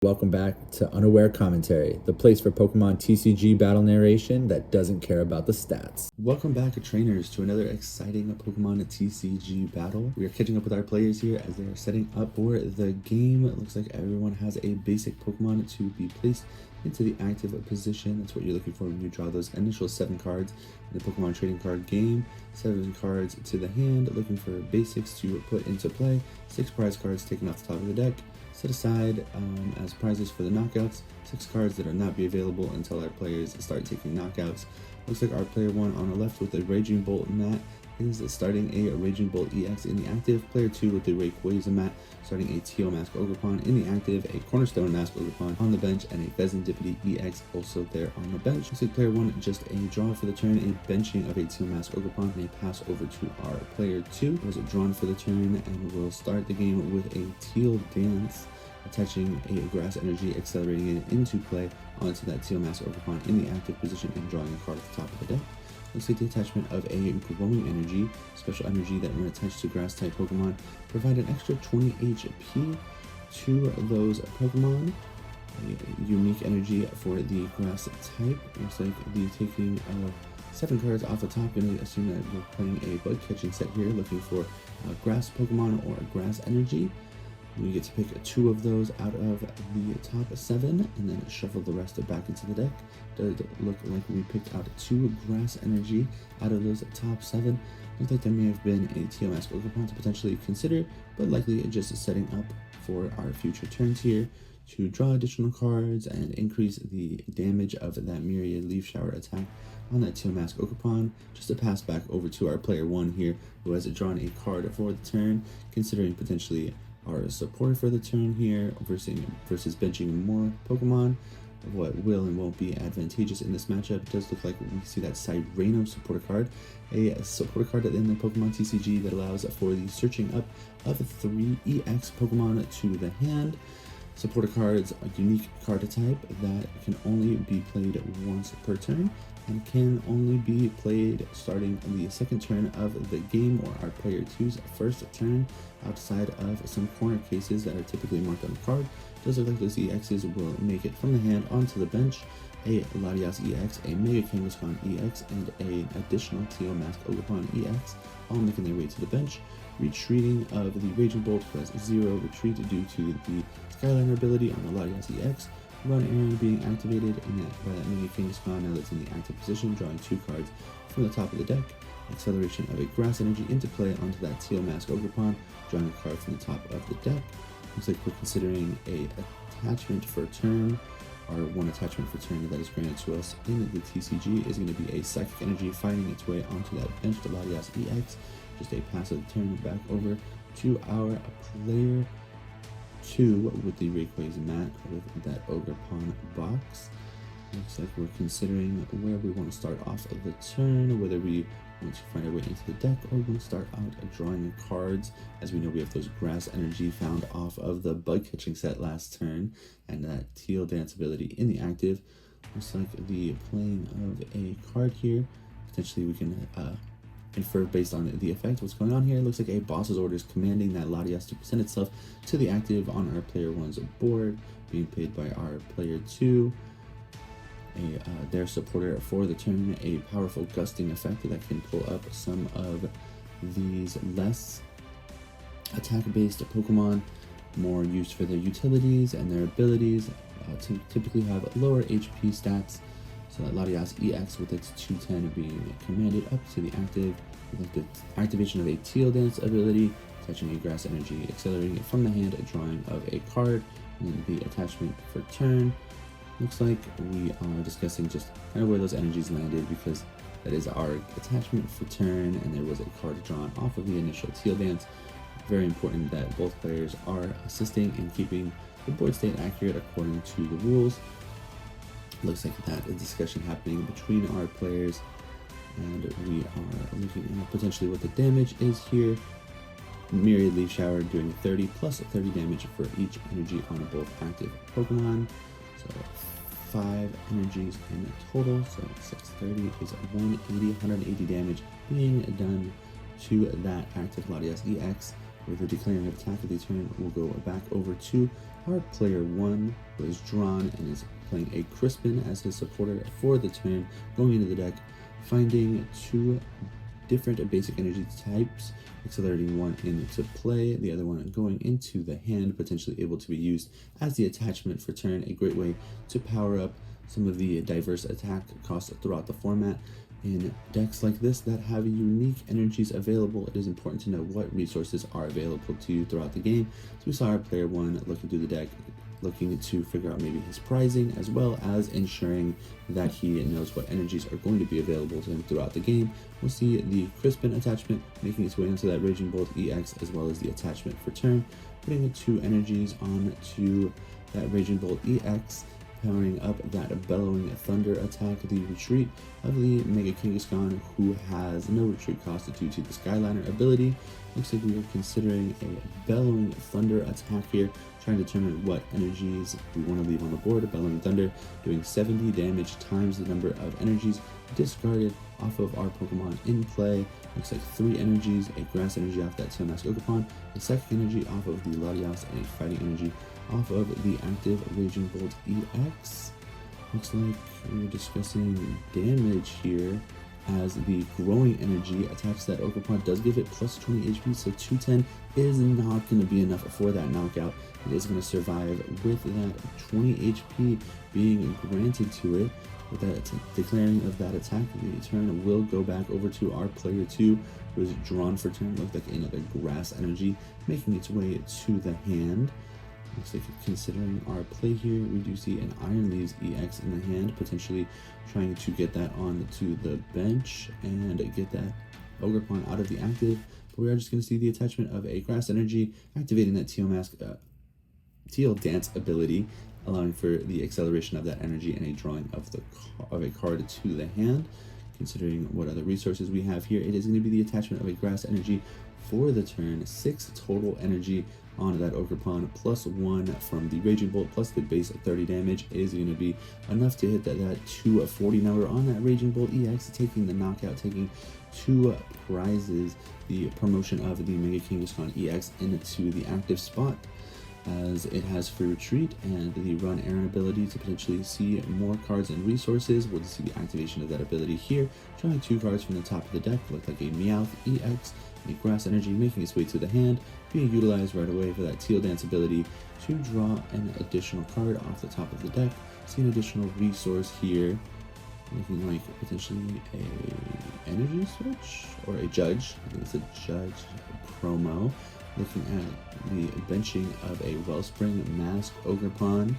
Welcome back to Unaware Commentary, the place for Pokemon TCG battle narration that doesn't care about the stats. Welcome back, trainers, to another exciting Pokemon TCG battle. We are catching up with our players here as they are setting up for the game. It looks like everyone has a basic Pokemon to be placed into the active position. That's what you're looking for when you draw those initial 7 cards in the Pokemon trading card game. 7 cards to the hand, looking for basics to put into play. 6 prize cards taken off the top of the deck. Set aside as prizes for the knockouts, 6 cards that are not be available until our players start taking knockouts. Looks like our player 1 on the left with the Raging Bolt mat is starting a Raging Bolt EX in the active. Player 2 with the Rayquaza mat starting a Teal Mask Ogerpon in the active, a Cornerstone Mask Ogerpon on the bench, and a Vezindipity EX also there on the bench. Looks like player 1 just a draw for the turn, a benching of a Teal Mask Ogerpon, and a pass over to our player 2. Was drawn for the turn, and we'll start the game with a Teal Dance, attaching a Grass Energy, accelerating it into play onto that Teal Mask Ogerpon in the active position and drawing a card at the top of the deck. Looks like the attachment of a Growing Energy, special energy that when attached to Grass type Pokemon, provide an extra 20 HP to those Pokemon. A unique energy for the Grass type. Looks like the taking 7 cards off the top. Going to assume that we're playing a Bug Catching set here, looking for a Grass Pokemon or a Grass Energy. We get to pick 2 of those out of the top 7 and then shuffle the rest back into the deck. Does look like we picked out 2 Grass Energy out of those top 7. Looks like there may have been a Teal Mask Ogerpon to potentially consider, but likely just setting up for our future turns here to draw additional cards and increase the damage of that Myriad Leaf Shower attack on that Teal Mask Ogerpon. Just to pass back over to our player 1 here, who has drawn a card for the turn, considering potentially our support for the turn here versus benching more Pokemon. What will and won't be advantageous in this matchup. It does look like we see that Cyrano supporter card, a supporter card in the Pokemon TCG that allows for the searching up of 3 EX Pokemon to the hand. Supporter cards are a unique card type that can only be played once per turn and can only be played starting the 2nd turn of the game or our player 2's first turn, outside of some corner cases that are typically marked on the card. Does look like those EXs will make it from the hand onto the bench. A Latias EX, a Mega Kangaskhan EX, and an additional Teal Mask Ogerpon EX, all making their way to the bench. Retreating of the Raging Bolt, who has 0 retreat due to the Skyliner ability on the Latias EX. Run Aaron being activated by that Mega Kangaskhan now that's in the active position, drawing 2 cards from the top of the deck. Acceleration of a Grass Energy into play onto that Teal Mask Ogerpon, drawing a card from the top of the deck. Looks like we're considering a attachment for turn. Our 1 attachment for turn that is granted to us in the TCG is going to be a Psychic Energy finding its way onto that bench, the Latias EX. Just a passive turn back over to our player 2 with the Rayquaza mat with that Ogerpon box. Looks like we're considering where we want to start off of the turn, whether we want to find our way into the deck or we want to start out drawing cards. As we know, we have those Grass Energy found off of the Bug Catching set last turn and that Teal Dance ability in the active. Looks like the playing of a card here. Potentially we can infer based on the effect what's going on here. It looks like a Boss's Orders commanding that Latias to present itself to the active on our player 1's board, being played by our player 2. Their supporter for the turn, a powerful gusting effect that can pull up some of these less attack-based Pokemon, more used for their utilities and their abilities, to typically have lower HP stats. So that Latias EX with its 210 being commanded up to the active, with the activation of a Teal Dance ability, attaching a Grass Energy, accelerating it from the hand, a drawing of a card, and then the attachment for turn. Looks like we are discussing just kind of where those energies landed, because that is our attachment for turn, and there was a card drawn off of the initial Teal Dance. Very important that both players are assisting and keeping the board state accurate according to the rules. Looks like that is discussion happening between our players, and we are looking at potentially what the damage is here. Myriad Leaf Shower doing 30 plus 30 damage for each energy on both active Pokemon. So 5 energies in total, so 630 is 180 damage being done to that active Latias EX With the declaring of attack of the turn, we'll go back over to our player 1, who is drawn and is playing a Crispin as his supporter for the turn, going into the deck, finding 2 different basic energy types, accelerating one into play, the other one going into the hand, potentially able to be used as the attachment for turn. A great way to power up some of the diverse attack costs throughout the format. In decks like this that have unique energies available, it is important to know what resources are available to you throughout the game. So we saw our player 1 looking through the deck, looking to figure out maybe his pricing, as well as ensuring that he knows what energies are going to be available to him throughout the game. We'll see the Crispin attachment making its way onto that Raging Bolt EX, as well as the attachment for turn, putting the 2 energies onto that Raging Bolt EX, powering up that Bellowing Thunder attack, the retreat of the Mega Kangaskhan, who has no retreat cost due to the Skyliner ability. Looks like we are considering a Bellowing Thunder attack here, trying to determine what energies we want to leave on the board. Bellowing Thunder doing 70 damage times the number of energies discarded off of our Pokemon in play. Looks like 3 energies, a grass energy off that Tail Mask Ogerpon, a psychic energy off of the Latias, and a fighting energy off of the active Raging Bolt EX. Looks like we're discussing damage here, as the growing energy attached to that Ogerpon does give it plus 20 HP, so 210 is not going to be enough for that knockout. It is going to survive with that 20 HP being granted to it. With that declaring of that attack, the turn will go back over to our player 2, who is drawn for turn. Looks like another grass energy making its way to the hand. Looks like considering our play here, we do see an Iron Leaves EX in the hand, potentially trying to get that onto the bench and get that Ogerpon out of the active. But we are just going to see the attachment of a Grass Energy, activating that Teal Dance ability, allowing for the acceleration of that energy and a drawing of a card to the hand. Considering what other resources we have here, it is going to be the attachment of a Grass Energy for the turn, 6 total energy onto that Ogerpon, plus 1 from the Raging Bolt, plus the base 30 damage is going to be enough to hit that 240 number on that Raging Bolt EX, taking the knockout, taking 2 prizes, the promotion of the Mega Kangaskhan EX into the active spot, as it has free retreat and the run errand ability to potentially see more cards and resources. We'll see the activation of that ability here, drawing 2 cards from the top of the deck. Look like a Meowth EX, a Grass Energy making its way to the hand, being utilized right away for that Teal Dance ability to draw an additional card off the top of the deck. See an additional resource here, looking like potentially a energy switch or a judge. I think it's a judge promo. Looking at the benching of a Wellspring Mask Ogerpon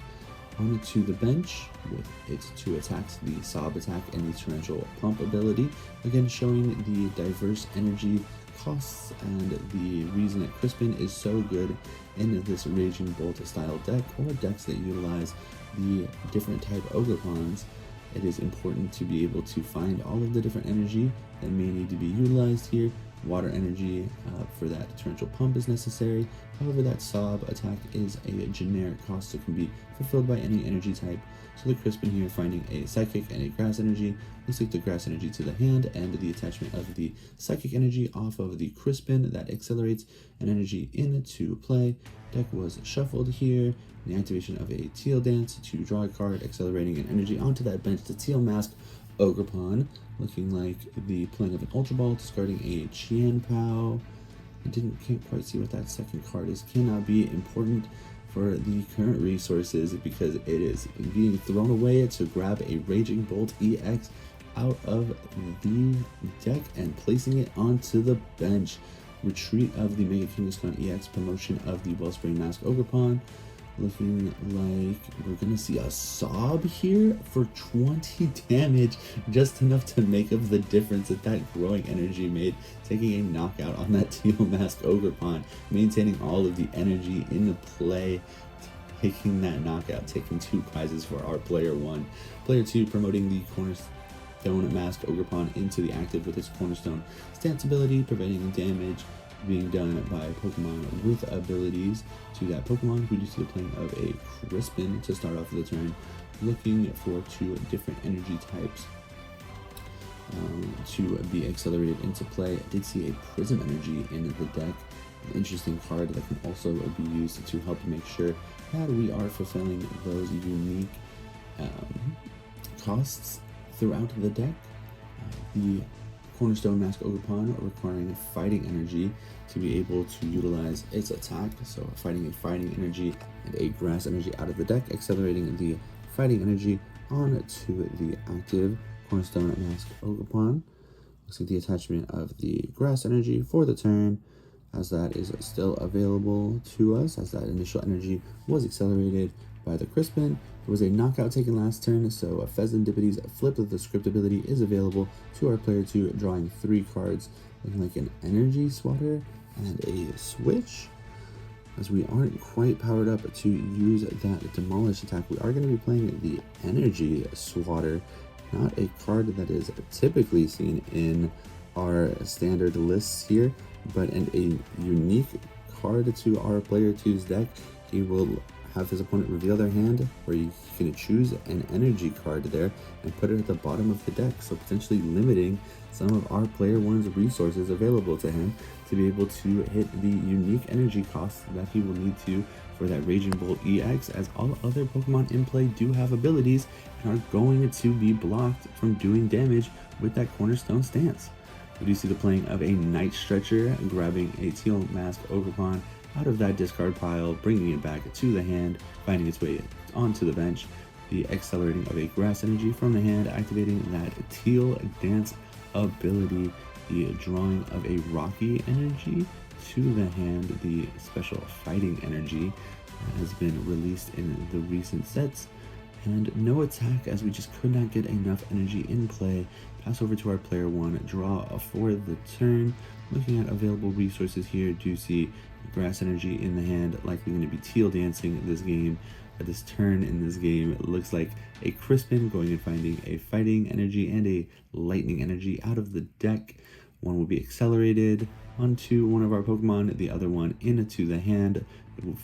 onto the bench with its 2 attacks, the Sob attack and the Torrential Pump ability. Again, showing the diverse energy costs and the reason that Crispin is so good in this Raging Bolt style deck, or decks that utilize the different type Ogerpons. It is important to be able to find all of the different energy that may need to be utilized here. Water energy for that Torrential Pump is necessary. However, that Sob attack is a generic cost that can be fulfilled by any energy type. So the Crispin here finding a Psychic and a Grass Energy. Let's take the Grass Energy to the hand and the attachment of the Psychic Energy off of the Crispin that accelerates an energy into play. Deck was shuffled here. The activation of a Teal Dance to draw a card, accelerating an energy onto that bench. The Teal Mask Ogerpon, looking like the playing of an Ultra Ball, discarding a Qianpao. Can't quite see what that second card is. Cannot be important for the current resources because it is being thrown away to grab a Raging Bolt EX out of the deck and placing it onto the bench. Retreat of the Mega Kangaskhan EX, promotion of the Wellspring Mask Ogerpon. Looking like we're gonna see a Sob here for 20 damage, just enough to make up the difference that growing energy made, taking a knockout on that Teal Mask Ogerpon, maintaining all of the energy in the play, taking that knockout, taking 2 prizes for our player 1. Player 2 promoting the Cornerstone Mask Ogerpon into the active with its Cornerstone stance ability, preventing damage being done by Pokemon with abilities to that Pokemon. We do see the playing of a Crispin to start off the turn, looking for 2 different energy types to be accelerated into play. I did see a Prism Energy in the deck, An interesting card that can also be used to help make sure that we are fulfilling those unique costs throughout the deck. The Cornerstone Mask Ogerpon requiring fighting energy to be able to utilize its attack, so fighting a fighting energy and a grass energy out of the deck, accelerating the fighting energy onto the active Cornerstone Mask Ogerpon. Looks like the attachment of the grass energy for the turn, as that is still available to us, as that initial energy was accelerated by the Crispin. There was a knockout taken last turn, so a Fezzendipity's Flip of the Script ability is available to our player 2, drawing 3 cards, looking like an Energy Swatter and a Switch. As we aren't quite powered up to use that Demolish attack, we are going to be playing the Energy Swatter, not a card that is typically seen in our standard lists here, but a unique card to our player 2's deck. He will have his opponent reveal their hand, where you can choose an energy card there and put it at the bottom of the deck, so potentially limiting some of our player 1's resources available to him to be able to hit the unique energy costs that he will need to for that Raging Bolt EX, as all other Pokemon in play do have abilities and are going to be blocked from doing damage with that Cornerstone stance. We do see the playing of a Night Stretcher, grabbing a Teal Mask Ogerpon out of that discard pile, bringing it back to the hand, finding its way onto the bench. The accelerating of a Grass Energy from the hand, activating that Teal Dance ability. The drawing of a Rocky Energy to the hand, the special Fighting Energy has been released in the recent sets. And no attack, as we just could not get enough energy in play. Pass over to our player 1, draw for the turn. Looking at available resources here, do see Grass Energy in the hand, likely going to be Teal Dancing this game. At this turn in this game, it looks like a Crispin going and finding a Fighting Energy and a Lightning Energy out of the deck. One will be accelerated onto one of our Pokemon, the other one into the hand.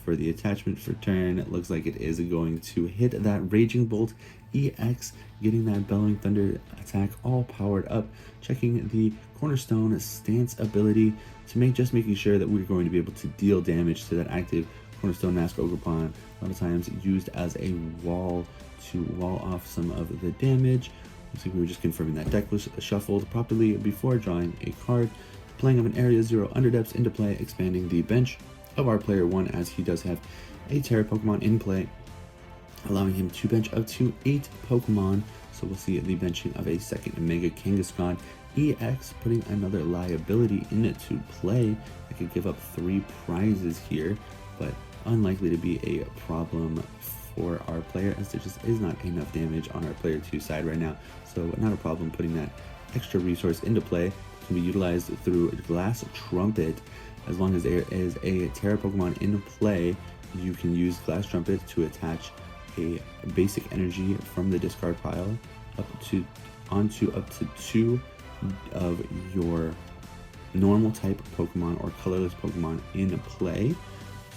For the attachment for turn, it looks like it is going to hit that Raging Bolt EX, getting that Bellowing Thunder attack all powered up, checking the Cornerstone Stance ability to making sure that we're going to be able to deal damage to that active Cornerstone Mask Ogerpon, a lot of times used as a wall to wall off some of the damage. Looks like we were just confirming that deck was shuffled properly before drawing a card. Playing of an Area 0 Underdepths into play, expanding the bench of our player 1, as he does have a Terra Pokemon in play, allowing him to bench up to 8 Pokemon. So we'll see the benching of a second Mega Kangaskhan EX, putting another liability in it to play. I could give up 3 prizes here, but unlikely to be a problem for our player, as there just is not enough damage on our player 2 side right now. So not a problem putting that extra resource into play. Can be utilized through Glass Trumpet. As long as there is a Terra Pokemon in play, you can use Glass Trumpet to attach a basic energy from the discard pile onto up to 2 of your normal type Pokemon or colorless Pokemon in play.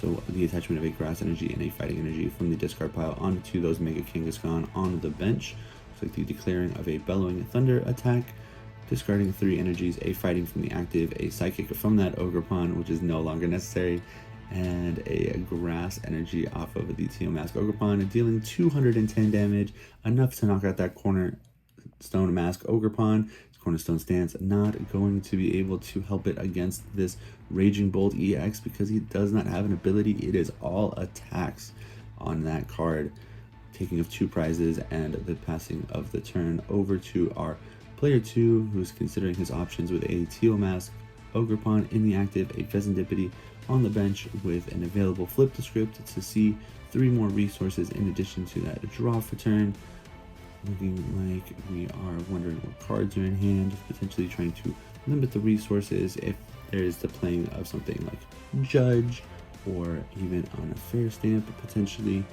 So the attachment of a Grass Energy and a Fighting Energy from the discard pile onto those Mega Kangaskhan on the bench. Looks like the declaring of a Bellowing Thunder attack, discarding 3 energies, a Fighting from the active, a Psychic from that Ogerpon, which is no longer necessary, and a Grass Energy off of the Teal Mask Ogerpon, dealing 210 damage, enough to knock out that Cornerstone Mask Ogerpon. Cornerstone Stance not going to be able to help it against this Raging Bolt EX because he does not have an ability. It is all attacks on that card, taking of 2 prizes and the passing of the turn over to our player 2, who's considering his options with a Teal Mask Ogerpon in the active, a Fezzendippity on the bench with an available Flip the Script to see 3 more resources in addition to that draw for turn. Looking like we are wondering what cards are in hand, potentially trying to limit the resources if there is the playing of something like Judge or even on a Fair Stamp potentially,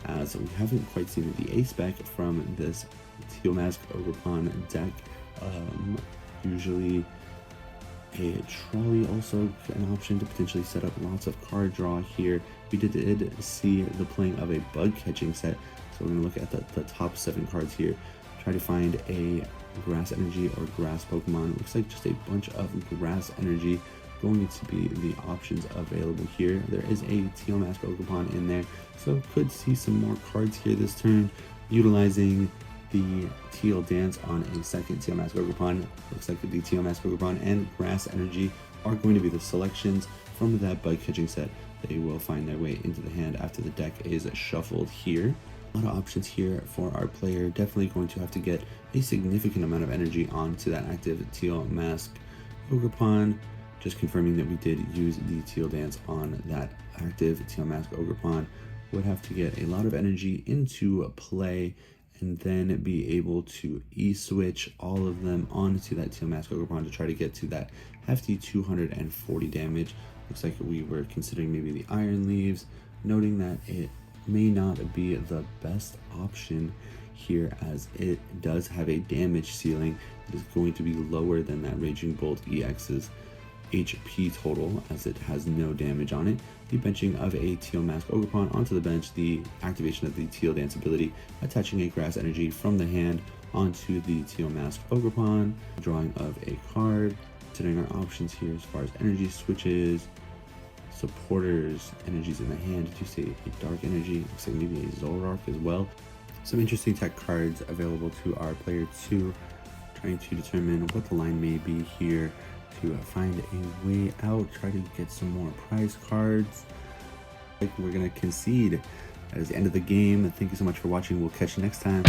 as we haven't quite seen the A-Spec from this Teal Mask Ogerpon deck. Usually a Trolley also an option to potentially set up lots of card draw here. We did see the playing of a Bug Catching set, so we're going to look at the top 7 cards here, try to find a Grass Energy or Grass Pokemon. It looks like just a bunch of Grass Energy going to be the options available here. There is a Teal Mask Ogerpon in there, so could see some more cards here this turn, utilizing the Teal Dance on a second Teal Mask Ogerpon. Looks like the Teal Mask Ogerpon and Grass Energy are going to be the selections from that bug catching set. They will find their way into the hand after the deck is shuffled here. A lot of options here for our player. Definitely going to have to get a significant amount of energy onto that active Teal Mask Ogerpon. Just confirming that we did use the Teal Dance on that active Teal Mask Ogerpon. Would have to get a lot of energy into play and then be able to E-switch all of them onto that Teal Mask Ogerpon to try to get to that hefty 240 damage. Looks like we were considering maybe the Iron Leaves, noting that it may not be the best option here as it does have a damage ceiling that is going to be lower than that Raging Bolt EX's HP total, as it has no damage on it. The benching of a Teal Mask Ogerpon onto the bench, the activation of the Teal Dance ability, attaching a Grass Energy from the hand onto the Teal Mask Ogerpon, drawing of a card. Considering our options here as far as energy switches, supporters, energies in the hand, to say a Dark Energy, looks like maybe a Zoroark as well. Some interesting tech cards available to our player 2, trying to determine what the line may be here to find a way out, try to get some more prize cards. We're gonna concede. That is the end of the game. Thank you so much for watching. We'll catch you next time.